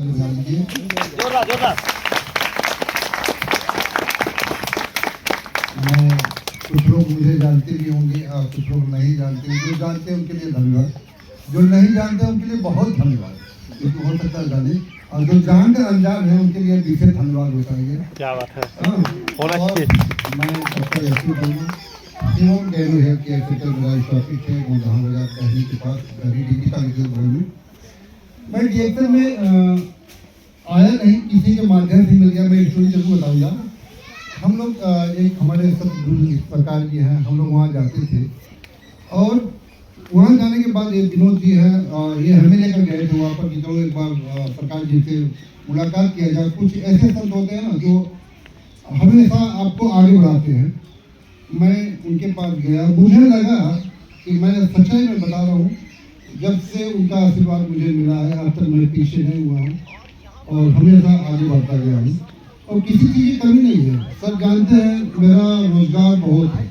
मैं कुछ लोग मुझे जानते भी होंगे और कुछ लोग नहीं जानते। जो जानते हैं उनके लिए धन्यवाद, जो नहीं जानते उनके लिए बहुत धन्यवाद, क्योंकि हो सकता है जाने, और जो जानकर अनजान है उनके लिए विशेष धन्यवाद होता है। क्या बात है। मैं doctor Yashvi Verma, Shivam dairy health care centre मेरा स्टॉपिक है जहाँ बाजार पहली के पास डीजी का विशेष भवन में। मैं डीएक्शन में आया नहीं, किसी के माध्यम से मिल गया। मैं स्टोरी जरूर बताऊँगा। हम लोग एक हमारे सब सरकार जी हैं, हम लोग वहाँ जाते थे और वहाँ जाने के बाद एक विनोद जी है, ये हमें लेकर गए थे वहाँ पर कि चलो एक बार सरकार जी से मुलाकात किया जाए। कुछ ऐसे संत होते हैं ना जो हमेशा आपको आगे बढ़ाते हैं। मैं उनके पास गया, मुझे लगा कि मैं सच्चाई में बता रहा हूँ, जब से उनका आशीर्वाद मुझे मिला है आज तक मैं पीछे नहीं हुआ हूँ और हमेशा आगे बढ़ता गया हूँ और किसी चीज़ की कमी नहीं है। सब जानते हैं मेरा रोजगार बहुत है,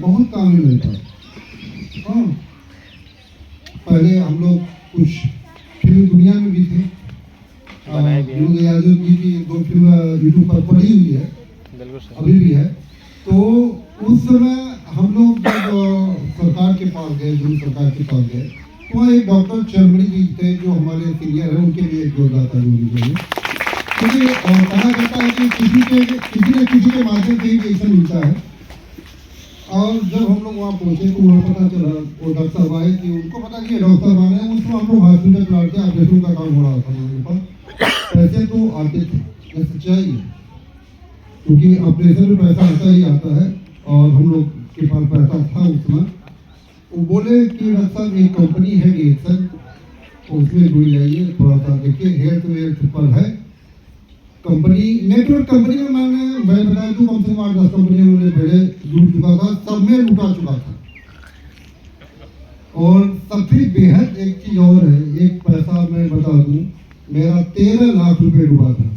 बहुत काम में मिलता है। हाँ, पहले हम लोग कुछ फिल्म दुनिया में भी थे। जी की 2 फिल्म यूट्यूब पर पड़ी हुई है, अभी भी है। तो उस समय हम लोग जब सरकार के पास गए, जो सरकार के पास गए, तो वहाँ एक डॉक्टर चरमड़ी जी थे जो हमारे सीनियर हैं, उनके लिए एक जोरदार ताली होनी चाहिए। क्योंकि कहा जाता है कि किसी न किसी के माध्यम से ही पेंशन मिलता है। और जब हम लोग वहाँ पहुँचे तो वहाँ पता चला, वो डॉक्टर साहब आए कि उनको पता कि डॉक्टर साहब आ रहे हैं। उसमें हम लोग हॉस्पिटल चलाते ऑपरेशन का काम हो रहा था मेरे पास। पैसे तो आते थे, ये सच्चाई है, क्योंकि ऑपरेशन में पैसा आता ही आता है और हम लोग के पास पैसा था उस समय। वो बोले कि डॉक्टर साहब एक कंपनी है डीएक्शन, उसमें जुड़ जाइए, थोड़ा सा देखिए हेल्थ वेल्थ पर है कंपनी, नेटवर्क कंपनी में मैं बताया तो कम से कम 8-10 कंपनी में मैंने पहले जुड़ चुका था, सब में लुटा चुका था। और सबसे बेहद एक चीज और है, एक पैसा मैं बता दूं, मेरा 13 लाख रुपए डूबा था।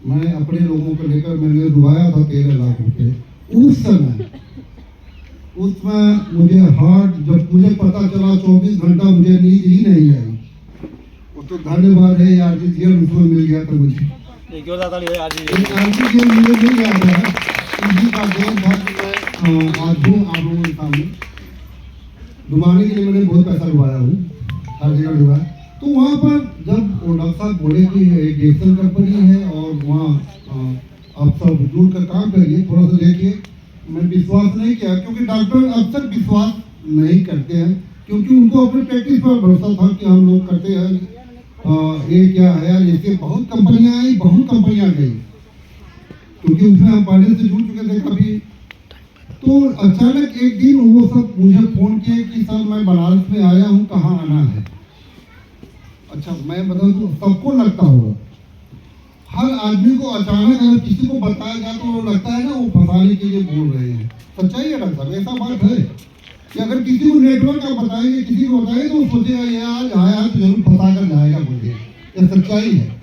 मैं अपने लोगों को लेकर मैंने डुबाया था 13 लाख रुपए उस समय। मुझे हार्ट, जब मुझे पता चला 24 घंटा मुझे नींद ही नहीं आई। वो तो धन्यवाद है यार जी, उसमें मिल गया था मुझे। मिल गया था इसी का देन था कि मैं आज हूँ आप लोगों के सामने। डुबाने के लिए मैंने बहुत पैसा डुबाया हूँ, हर जगह डुबाया। तो वहाँ पर जब वो डॉक्टर साहब बोले कि डीएक्शन कंपनी है और वहाँ आप सब जुड़ कर काम करिए, थोड़ा सा देखिए, मैं विश्वास नहीं किया, क्योंकि डॉक्टर अक्सर विश्वास नहीं करते हैं, क्योंकि उनको अपने प्रैक्टिस पर भरोसा था कि हम लोग करते हैं। ये क्या है यार, इसके बहुत कंपनियां आई, बहुत कंपनियां गई, क्योंकि उसमें हम पहले से जुड़ चुके थे काफी। तो अचानक एक दिन वो सब मुझे फोन किए कि सर मैं बनारस में आया हूँ, कहाँ आना है। अच्छा, मैं बता दूं, सबको लगता होगा, हर आदमी को अचानक अगर किसी को बताया जाए तो लगता है ना वो फंसाने के लिए बोल रहे हैं। सच्चाई है डॉक्टर साहब, ऐसा बात है कि अगर किसी को नेटवर्क आप बताएंगे, किसी को बताएंगे तो सोचेगा ये आज आया तो जरूर फंसा कर जाएगा मुझे। ये सच्चाई है।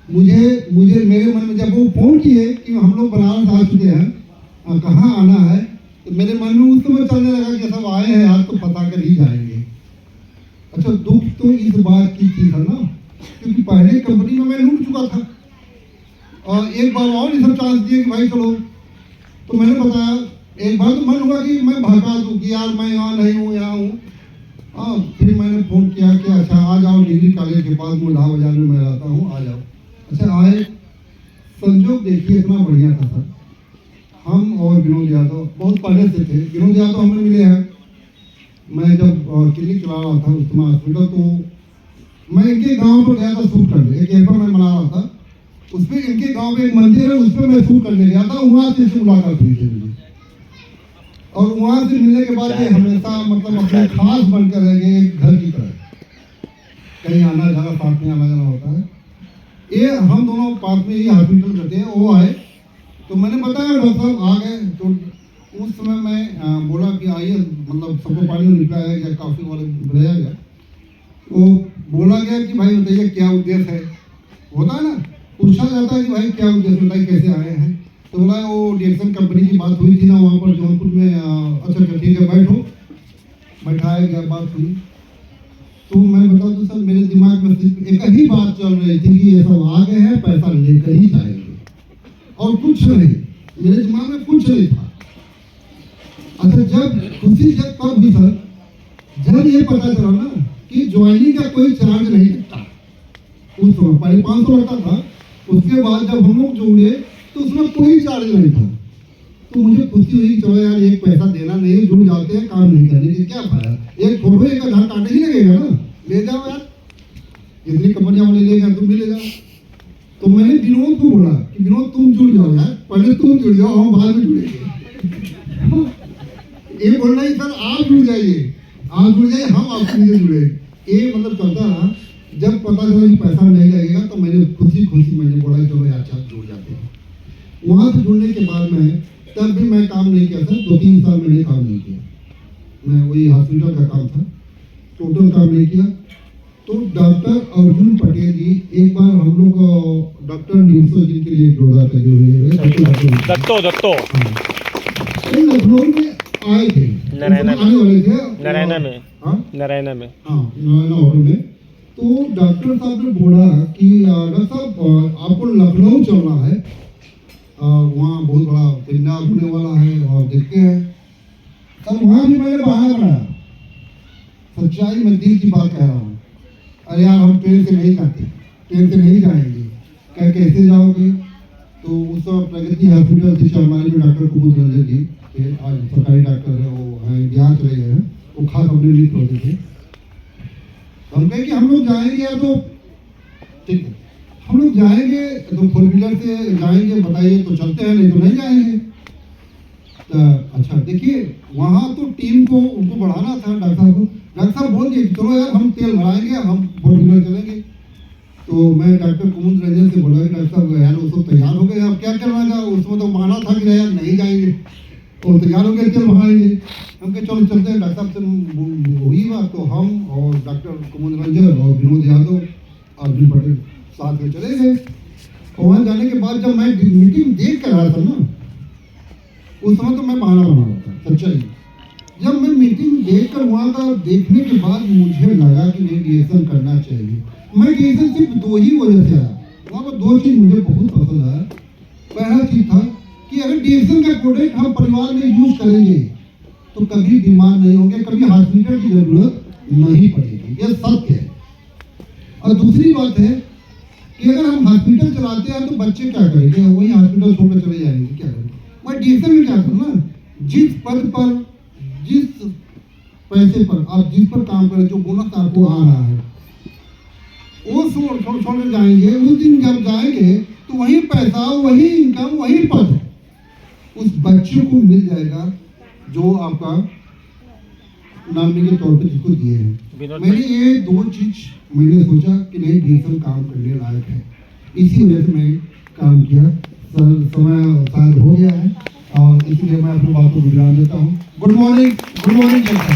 मुझे मेरे मन में जब वो फोन किए कि हम लोग बनारस आ चुके हैं, कहाँ आना है, तो मेरे मन में उस समय चलने लगा कि सब आए हैं आज तो फंसा कर ही जाएंगे। अच्छा, दुख तो इस बात की थी ना, क्योंकि पहले कंपनी में मैं लूट चुका था और एक बार और ये सब चांस दिए कि भाई चलो। तो मैंने बताया, एक बार तो मन हुआ कि मैं भगा दूं कि यार मैं यहाँ नहीं हूँ, यहाँ हूँ। फिर मैंने फोन किया कि अच्छा आ जाओ, डिग्री कॉलेज के पास मुंडा बाजार में मैं रहता हूँ, आ जाओ। अच्छा आए, संजोग देखिए इतना बढ़िया था सर। हम और विनोद यादव बहुत पहले से थे, विनोद यादव हमें मिले हैं। मैं जब क्लिनिक चला रहा था उस समय हॉस्पिटल, तो मैं इनके गांव पर गया था शूट करने, एक एल्बम मैं बना रहा था, उसमें इनके गांव में एक मंदिर है, उस पर मैं शूट करने गया था। वहाँ से इससे मुलाकात हुई थी मुझे, और वहाँ से मिलने के बाद ये हमेशा मतलब अपने खास बनकर रह गए, घर की तरह। कहीं आना जाना, साथ में आना जाना होता है। ये हम दोनों पास में ही हॉस्पिटल करते हैं। वो आए तो मैंने बताया डॉक्टर साहब आ गए। तो उस समय मैं बोला कि आइए, मतलब सबको पानी निकला है या काफ़ी वाले बुलाया गया। तो बोला गया कि भाई बताइए क्या उद्देश्य है, होता है ना, पूछा जाता है कि भाई क्या उद्देश्य, बताइए कैसे आए हैं। तो बोला वो डीएक्शन कंपनी की बात हुई थी ना वहाँ पर जौनपुर में। अच्छा ठीक है बैठो, बैठाया गया, बात हुई। तो मैं बता दूं सर, मेरे दिमाग में सिर्फ एक ही बात चल रही थी कि ये सब आ गए हैं, पैसा लेकर ही जाएंगे और कुछ नहीं, मेरे दिमाग में कुछ नहीं था। अच्छा, जब खुशी जब कब हुई सर, जब ये पता चला ना कि ज्वाइनिंग का कोई चार्ज नहीं लगता। उस समय पहले 500 लगता था, उसके बाद जब हम लोग जुड़े तो उसमें कोई चार्ज नहीं था। तो मुझे खुशी हुई, चलो यार एक पैसा देना नहीं, जुड़ जाते हैं, काम नहीं करने की क्या फायदा, एक फोटो एक आधार कार्ड ही लगेगा ना, ले जाओ यार, इतनी कंपनियां वाले ले गए, तुम भी ले जाओ। तो मैंने विनोद को बोला कि विनोद तुम जुड़ जाओ यार, पहले तुम जुड़ जाओ, हम बाद में जुड़ेंगे। ये बोल रही सर आप जुड़ जाइए, आप जुड़ जाइए, हम आपके लिए जुड़े। ये मतलब चलता रहा। जब पता चला कि पैसा नहीं लगेगा तो मैंने खुशी मैंने बोला चलो यार चार जुड़ जाते हैं। वहां से जुड़ने के बाद में तब भी मैं काम नहीं किया था, 2-3 साल मैंने काम नहीं किया, मैं वही हॉस्पिटल का काम था, टोटल काम नहीं किया। तो डॉक्टर अर्जुन पटेल जी, एक बार हम लोग डॉक्टर नीमसो जी के लिए जोड़ा था, जो दत्तो लखनऊ में आए थे, नारायणा आने वाले थे, नारायणा में तो डॉक्टर साहब ने बोला कि डॉक्टर साहब आपको लखनऊ चलना है, वहाँ बहुत बड़ा सेमिनार होने वाला है और देखते हैं। तब वहाँ भी मैंने बहाना बनाया, सच्चाई में दिल की बात कह रहा हूँ, अरे यार हम ट्रेन से नहीं जाते, ट्रेन से नहीं जाएंगे, क्या कैसे जाओगे। तो उस समय प्रगति हॉस्पिटल थी चारमाली में, डॉक्टर कुमुद रंजन जी थे, आज सरकारी डॉक्टर है, वो हैं बिहार चले गए हैं, वो खास अपने लिए होते थे। हम कहे कि हम लोग जाएंगे या तो ठीक है, हम लोग जाएंगे तो 4 व्हीलर से जाएंगे, बताइए तो चलते हैं, नहीं तो नहीं जाएंगे। तो अच्छा देखिए, वहाँ तो टीम को उनको बढ़ाना था, डॉक्टर साहब को, डॉक्टर साहब बोल दिए चलो यार हम तेल भराएंगे, हम 4 व्हीलर चलेंगे। तो मैं डॉक्टर कुमुद रंजन से बोला कि डॉक्टर साहब यार वो सब तैयार हो गए, अब क्या करना था, उसमें तो बहाना था कि यार नहीं जाएंगे, और तैयार हो गए तेल भराएंगे। हम कहे चलो चलते हैं। डॉक्टर साहब से हुई बात, तो हम और डॉक्टर कुमुद रंजन और विनोद यादव अर्जुन पटेल साथ में चले गए। और वहाँ जाने के बाद जब मैं मीटिंग देख कर रहा था ना, उस समय तो मैं बहाना बना रहा था, सच्चाई। जब मैं मीटिंग देख कर वहाँ का देखने के बाद मुझे लगा कि नहीं डीएक्शन करना चाहिए। मैं डीएक्शन सिर्फ 2 ही वजह से आया, वहाँ पर 2 चीज़ मुझे बहुत पसंद आया। पहला चीज़ था कि अगर डीएक्शन का प्रोडक्ट हम परिवार में यूज करेंगे तो कभी बीमार नहीं होंगे, कभी हॉस्पिटल की जरूरत नहीं पड़ेगी, यह सत्य है। और दूसरी बात है कि अगर हम हॉस्पिटल चलाते हैं तो बच्चे क्या करेंगे, वही हॉस्पिटल छोड़कर चले जाएंगे, क्या करेंगे। मैं डीएक्शन में क्या करना, जिस पद पर, जिस पैसे पर आप जिस पर काम करें, जो बोनस आपको आ रहा है, वो छोड़ जाएंगे। उस दिन जब जाएंगे तो वही पैसा, वही इनकम, वही पद उस बच्चे को मिल जाएगा जो आपका नामी के तौर पर जिसको दिए हैं। मैंने ये 2 चीज मैंने सोचा कि नहीं डीएक्शन काम करने लायक है, इसी वजह से मैं काम किया। समय शायद हो गया है और इसलिए मैं अपनी बात को विराम देता हूँ। गुड मॉर्निंग जनता।